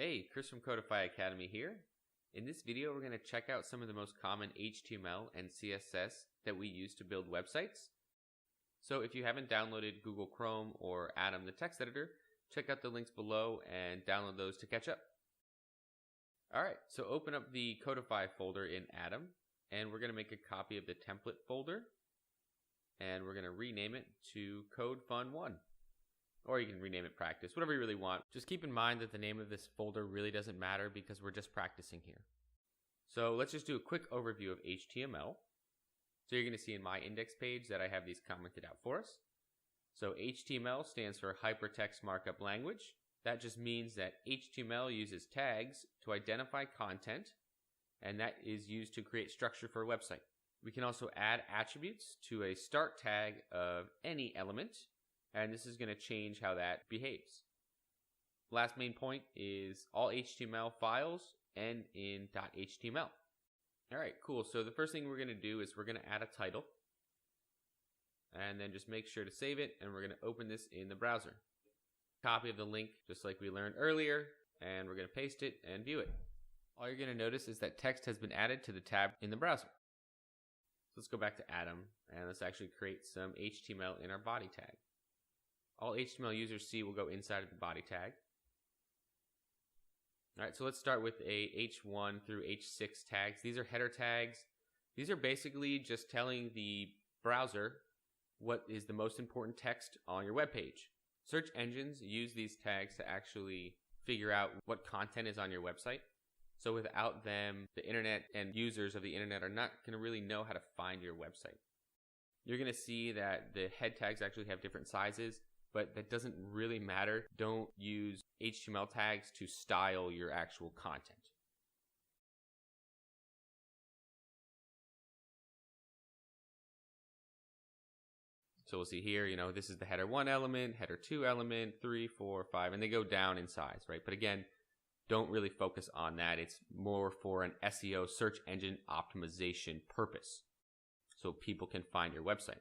Hey, Chris from Codify Academy here. In this video, we're going to check out some of the most common HTML and CSS that we use to build websites. So if you haven't downloaded Google Chrome or Atom, the text editor, check out the links below and download those to catch up. Alright, so open up the Codify folder in Atom, and we're going to make a copy of the template folder, and we're going to rename it to CodeFun1. Or you can rename it Practice, whatever you really want. Just keep in mind that the name of this folder really doesn't matter because we're just practicing here. So let's just do a quick overview of HTML. So you're going to see in my index page that I have these commented out for us. So HTML stands for Hypertext Markup Language. That just means that HTML uses tags to identify content, and that is used to create structure for a website. We can also add attributes to a start tag of any element, and this is going to change how that behaves. Last main point is all HTML files end in .html. Alright, cool. So the first thing we're going to do is we're going to add a title, and then just make sure to save it, and we're going to open this in the browser. Copy of the link, just like we learned earlier, and we're going to paste it and view it. All you're going to notice is that text has been added to the tab in the browser. So let's go back to Atom, and let's actually create some HTML in our body tag. All HTML users see will go inside of the body tag. Alright, so let's start with a H1 through H6 tags. These are header tags. These are basically just telling the browser what is the most important text on your web page. Search engines use these tags to actually figure out what content is on your website. So without them, the internet and users of the internet are not going to really know how to find your website. You're going to see that the head tags actually have different sizes, but that doesn't really matter. Don't use HTML tags to style your actual content. So we'll see here, this is the header 1 element, header 2 element, 3, 4, 5, and they go down in size, right? But again, don't really focus on that. It's more for an SEO, search engine optimization purpose, so people can find your website.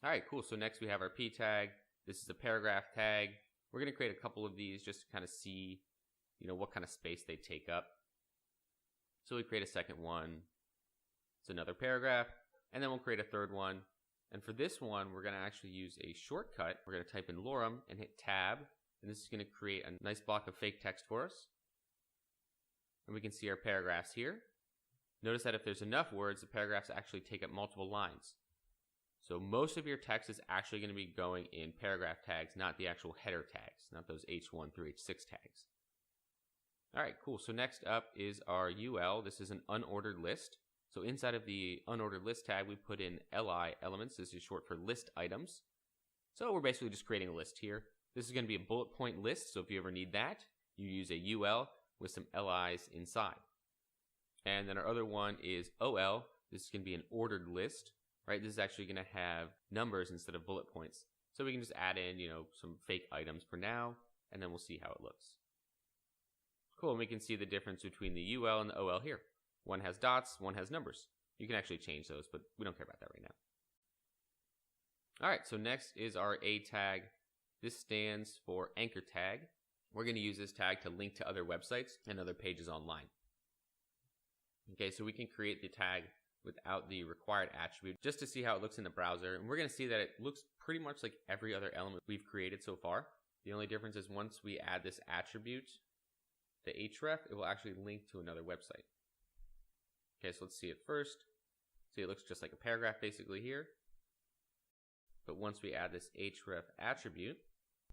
Alright, cool. So next we have our P tag. This is a paragraph tag. We're going to create a couple of these just to kind of see, what kind of space they take up. So we create a second one. It's another paragraph. And then we'll create a third one. And for this one, we're going to actually use a shortcut. We're going to type in lorem and hit tab. And this is going to create a nice block of fake text for us. And we can see our paragraphs here. Notice that if there's enough words, the paragraphs actually take up multiple lines. So most of your text is actually going to be going in paragraph tags, not the actual header tags, not those H1 through H6 tags. Alright, cool. So next up is our UL. This is an unordered list. So inside of the unordered list tag, we put in LI elements. This is short for list items. So we're basically just creating a list here. This is going to be a bullet point list. So if you ever need that, you use a UL with some LIs inside. And then our other one is OL. This is going to be an ordered list. Right, this is actually going to have numbers instead of bullet points. So we can just add in, some fake items for now, and then we'll see how it looks. Cool, and we can see the difference between the UL and the OL here. One has dots, one has numbers. You can actually change those, but we don't care about that right now. Alright, so next is our A tag. This stands for anchor tag. We're going to use this tag to link to other websites and other pages online. Okay, so we can create the tag without the required attribute just to see how it looks in the browser, and we're going to see that it looks pretty much like every other element we've created so far. The only difference is once we add this attribute, the href, it will actually link to another website. Okay, so let's see it first. See, it looks just like a paragraph basically here, but once we add this href attribute,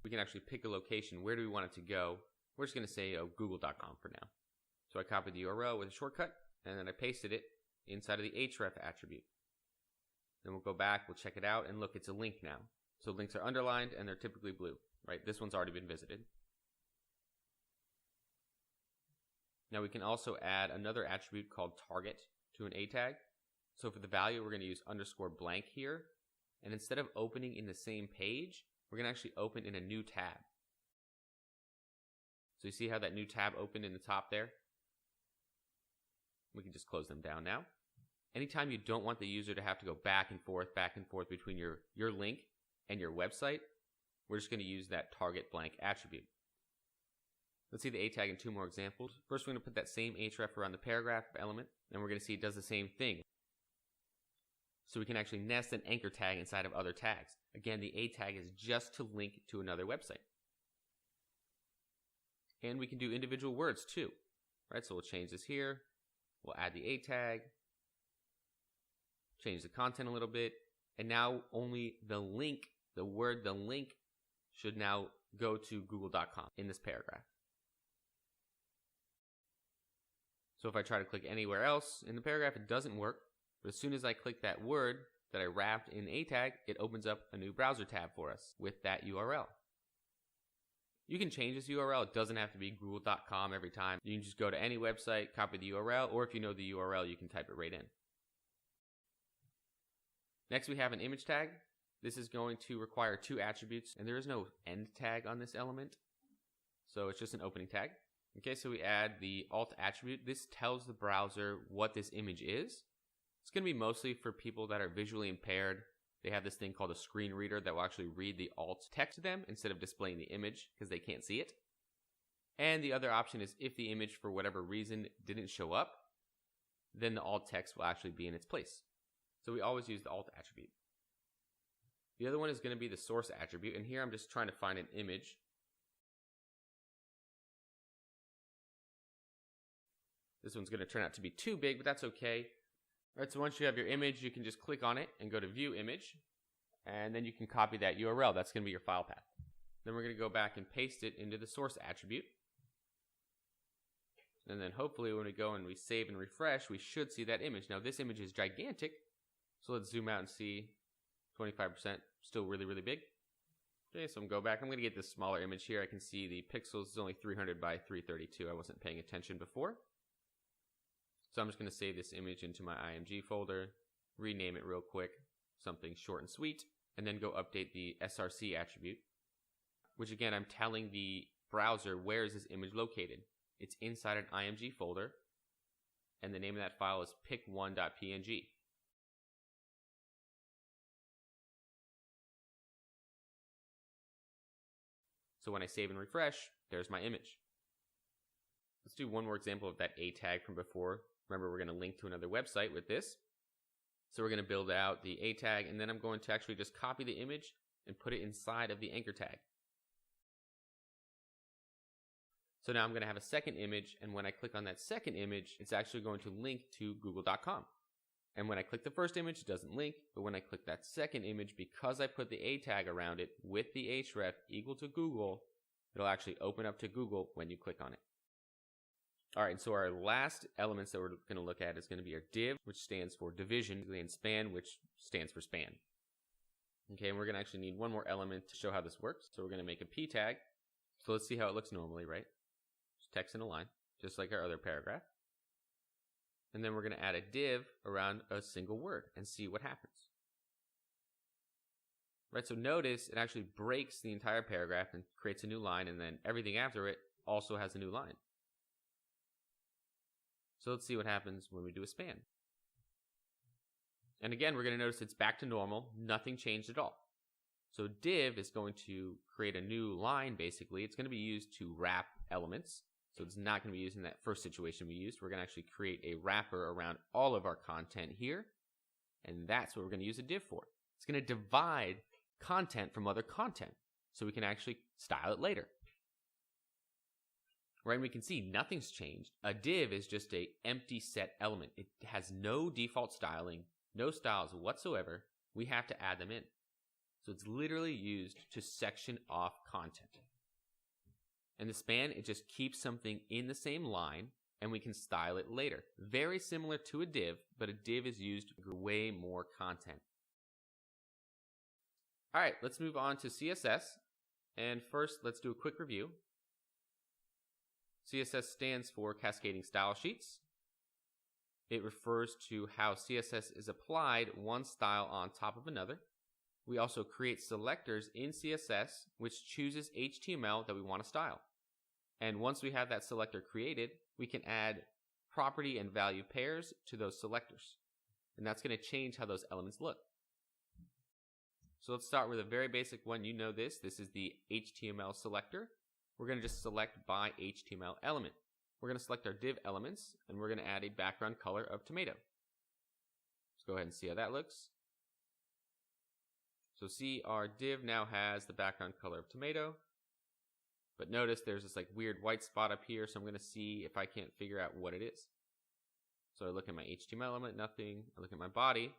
we can actually pick a location. Where do we want it to go? We're just going to say google.com for now. So I copied the URL with a shortcut, and then I pasted it inside of the href attribute. Then we'll go back, we'll check it out, and look, it's a link now. So links are underlined and they're typically blue, right? This one's already been visited. Now we can also add another attribute called target to an A tag. So for the value, we're going to use _blank here. And instead of opening in the same page, we're going to actually open in a new tab. So you see how that new tab opened in the top there? We can just close them down now. Anytime you don't want the user to have to go back and forth between your link and your website, we're just going to use that target blank attribute. Let's see the A tag in two more examples. First, we're going to put that same href around the paragraph element, and we're going to see it does the same thing. So we can actually nest an anchor tag inside of other tags. Again, the A tag is just to link to another website. And we can do individual words too, right? So we'll change this here. We'll add the A tag, change the content a little bit, and now only the link, the link should now go to google.com in this paragraph. So if I try to click anywhere else in the paragraph, it doesn't work. But as soon as I click that word that I wrapped in A tag, it opens up a new browser tab for us with that URL. You can change this URL. It doesn't have to be google.com every time. You can just go to any website, copy the URL, or if you know the URL, you can type it right in. Next, we have an image tag. This is going to require two attributes, and there is no end tag on this element, so it's just an opening tag. Okay, so we add the alt attribute. This tells the browser what this image is. It's going to be mostly for people that are visually impaired. They have this thing called a screen reader that will actually read the alt text to them instead of displaying the image because they can't see it. And the other option is if the image for whatever reason didn't show up, then the alt text will actually be in its place. So we always use the alt attribute. The other one is going to be the source attribute, and here I'm just trying to find an image. This one's going to turn out to be too big, but that's okay. All right, so once you have your image, you can just click on it and go to View Image, and then you can copy that URL. That's going to be your file path. Then we're going to go back and paste it into the source attribute. And then hopefully when we go and we save and refresh, we should see that image. Now this image is gigantic, so let's zoom out and see 25%, still really, really big. Okay, so I'm going to go back. I'm going to get this smaller image here. I can see the pixels is only 300 by 332. I wasn't paying attention before. So I'm just going to save this image into my IMG folder, rename it real quick, something short and sweet, and then go update the src attribute, which again, I'm telling the browser where is this image located. It's inside an IMG folder, and the name of that file is pic1.png. So when I save and refresh, there's my image. Let's do one more example of that A tag from before. Remember, we're going to link to another website with this. So we're going to build out the A tag, and then I'm going to actually just copy the image and put it inside of the anchor tag. So now I'm going to have a second image, and when I click on that second image, it's actually going to link to google.com. And when I click the first image, it doesn't link, but when I click that second image, because I put the A tag around it with the href equal to Google, it'll actually open up to Google when you click on it. All right, so our last elements that we're going to look at is going to be our div, which stands for division, and span, which stands for span. Okay, and we're going to actually need one more element to show how this works. So we're going to make a p tag. So let's see how it looks normally, right? Just text in a line, just like our other paragraph. And then we're going to add a div around a single word and see what happens. Right, so notice it actually breaks the entire paragraph and creates a new line, and then everything after it also has a new line. So let's see what happens when we do a span. And again, we're going to notice it's back to normal. Nothing changed at all. So div is going to create a new line, basically. It's going to be used to wrap elements. So it's not going to be used in that first situation we used. We're going to actually create a wrapper around all of our content here. And that's what we're going to use a div for. It's going to divide content from other content so we can actually style it later. Right, and we can see nothing's changed. A div is just an empty set element. It has no default styling, no styles whatsoever. We have to add them in. So it's literally used to section off content. And the span, it just keeps something in the same line, and we can style it later. Very similar to a div, but a div is used for way more content. All right, let's move on to CSS. And first, let's do a quick review. CSS stands for Cascading Style Sheets. It refers to how CSS is applied one style on top of another. We also create selectors in CSS which chooses HTML that we want to style. And once we have that selector created, we can add property and value pairs to those selectors. And that's going to change how those elements look. So let's start with a very basic one. You know this. This is the HTML selector. we're going to just select by HTML element. We're going to select our div elements, and we're going to add a background color of tomato. Let's go ahead and see how that looks. So see, our div now has the background color of tomato. But notice there's this like weird white spot up here, so I'm going to see if I can't figure out what it is. So I look at my HTML element, nothing. I look at my body.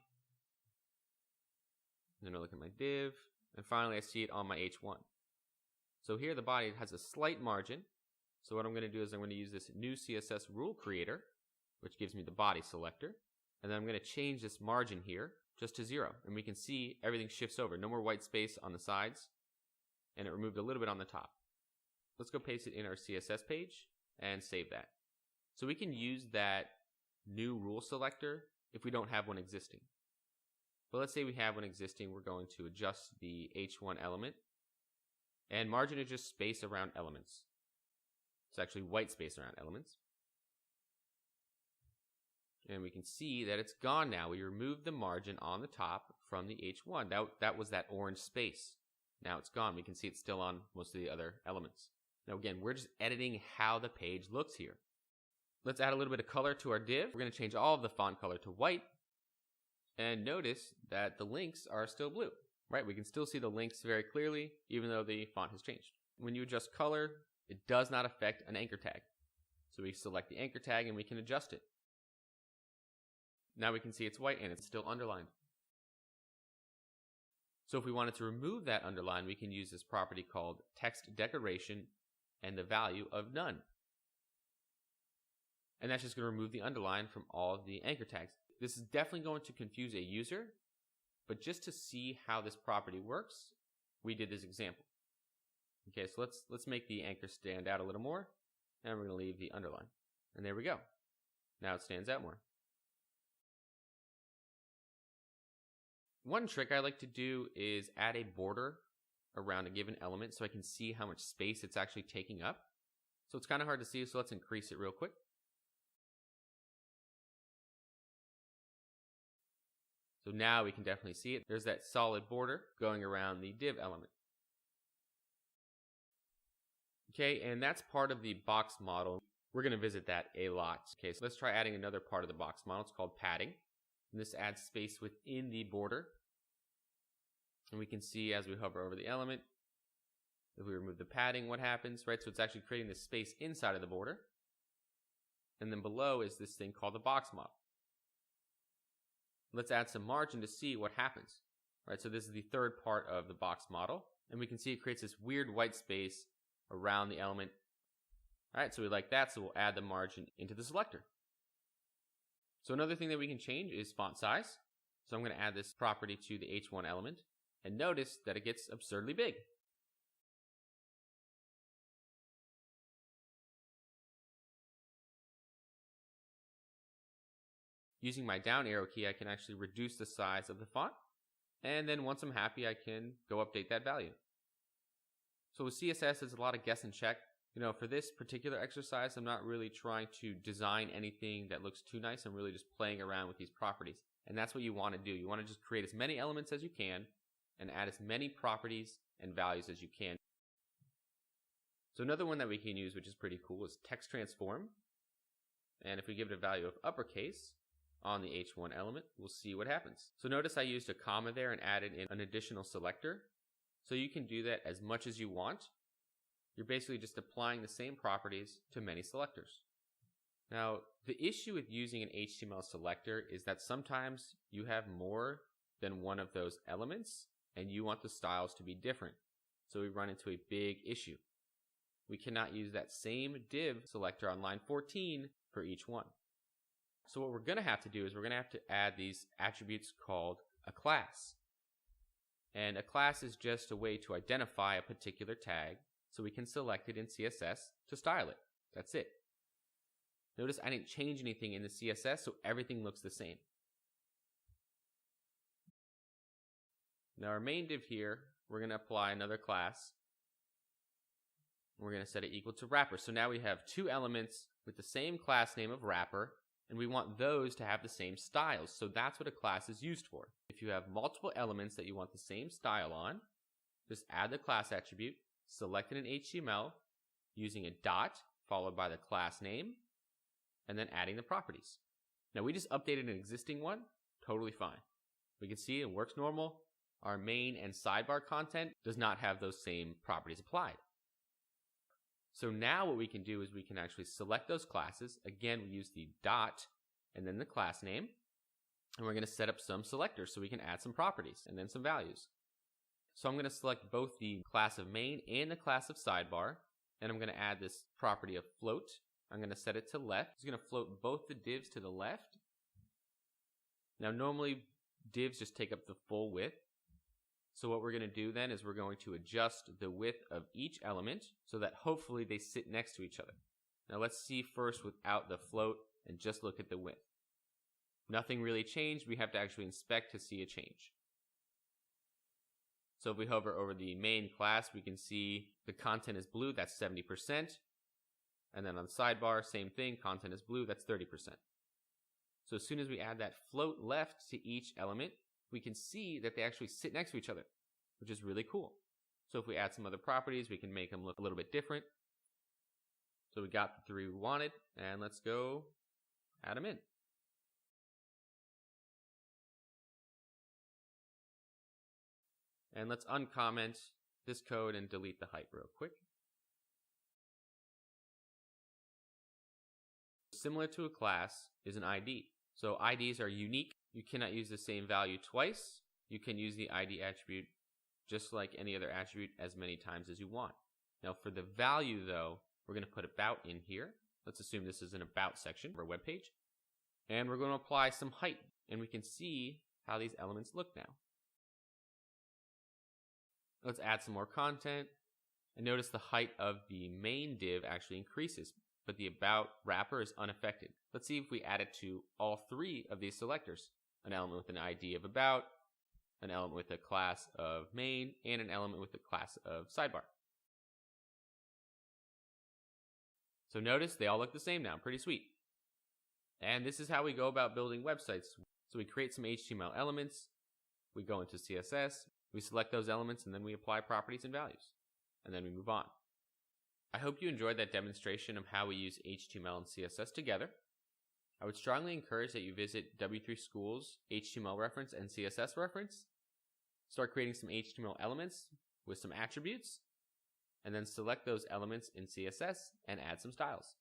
Then I look at my div. And finally I see it on my H1. So here the body has a slight margin. So what I'm going to do is I'm going to use this new CSS rule creator, which gives me the body selector. And then I'm going to change this margin here just to 0. And we can see everything shifts over. No more white space on the sides. And it removed a little bit on the top. Let's go paste it in our CSS page and save that. So we can use that new rule selector if we don't have one existing. But let's say we have one existing. We're going to adjust the H1 element. And margin is just space around elements. It's actually white space around elements. And we can see that it's gone now. We removed the margin on the top from the H1. That was that orange space. Now it's gone. We can see it's still on most of the other elements. Now again, we're just editing how the page looks here. Let's add a little bit of color to our div. We're going to change all of the font color to white. And notice that the links are still blue, right? We can still see the links very clearly, even though the font has changed. When you adjust color, it does not affect an anchor tag. So we select the anchor tag and we can adjust it. Now we can see it's white and it's still underlined. So if we wanted to remove that underline, we can use this property called text decoration and the value of none. And that's just going to remove the underline from all of the anchor tags. This is definitely going to confuse a user, but just to see how this property works, we did this example. Okay, so let's make the anchor stand out a little more, and we're going to leave the underline. And there we go. Now it stands out more. One trick I like to do is add a border around a given element so I can see how much space it's actually taking up. So it's kind of hard to see, so let's increase it real quick. So now we can definitely see it. There's that solid border going around the div element. Okay, and that's part of the box model. We're going to visit that a lot. Okay, so let's try adding another part of the box model. It's called padding. And this adds space within the border. And we can see as we hover over the element, if we remove the padding, what happens, right? So it's actually creating this space inside of the border. And then below is this thing called the box model. Let's add some margin to see what happens, right? So this is the third part of the box model. And we can see it creates this weird white space around the element. All right, so we like that, so we'll add the margin into the selector. So another thing that we can change is font size. So I'm going to add this property to the H1 element. And notice that it gets absurdly big. Using my down arrow key, I can actually reduce the size of the font. And then once I'm happy, I can go update that value. So with CSS, there's a lot of guess and check. You know, for this particular exercise, I'm not really trying to design anything that looks too nice. I'm really just playing around with these properties. And that's what you want to do. You want to just create as many elements as you can and add as many properties and values as you can. So another one that we can use, which is pretty cool, is text transform. And if we give it a value of uppercase on the H1 element, we'll see what happens. So notice I used a comma there and added in an additional selector. So you can do that as much as you want. You're basically just applying the same properties to many selectors. Now, the issue with using an HTML selector is that sometimes you have more than one of those elements and you want the styles to be different. So we run into a big issue. We cannot use that same div selector on line 14 for each one. So what we're going to have to do is we're going to have to add these attributes called a class. And a class is just a way to identify a particular tag so we can select it in CSS to style it. That's it. Notice I didn't change anything in the CSS, so everything looks the same. Now our main div here, we're going to apply another class. We're going to set it equal to wrapper. So now we have two elements with the same class name of wrapper, and we want those to have the same styles. So that's what a class is used for. If you have multiple elements that you want the same style on, just add the class attribute, select it in HTML, using a dot followed by the class name, and then adding the properties. Now we just updated an existing one, totally fine. We can see it works normal. Our main and sidebar content does not have those same properties applied. So now what we can do is we can actually select those classes. Again, we use the dot and then the class name. And we're going to set up some selectors so we can add some properties and then some values. So I'm going to select both the class of main and the class of sidebar. And I'm going to add this property of float. I'm going to set it to left. It's going to float both the divs to the left. Now normally divs just take up the full width. So what we're going to do then is we're going to adjust the width of each element so that hopefully they sit next to each other. Now let's see first without the float and just look at the width. Nothing really changed. We have to actually inspect to see a change. So if we hover over the main class, we can see the content is blue, that's 70%. And then on the sidebar, same thing, content is blue, that's 30%. So as soon as we add that float left to each element, we can see that they actually sit next to each other, which is really cool. So if we add some other properties, we can make them look a little bit different. So we got the three we wanted, and let's go add them in. And let's uncomment this code and delete the height real quick. Similar to a class is an ID. So IDs are unique. You cannot use the same value twice. You can use the ID attribute just like any other attribute as many times as you want. Now for the value though, we're going to put about in here. Let's assume this is an about section of our web page. And we're going to apply some height. And we can see how these elements look now. Let's add some more content. And notice the height of the main div actually increases, but the about wrapper is unaffected. Let's see if we add it to all three of these selectors. An element with an ID of about, an element with a class of main, and an element with a class of sidebar. So notice they all look the same now, pretty sweet. And this is how we go about building websites. So we create some HTML elements, we go into CSS, we select those elements, and then we apply properties and values. And then we move on. I hope you enjoyed that demonstration of how we use HTML and CSS together. I would strongly encourage that you visit W3 School's HTML reference and CSS reference. Start creating some HTML elements with some attributes, and then select those elements in CSS and add some styles.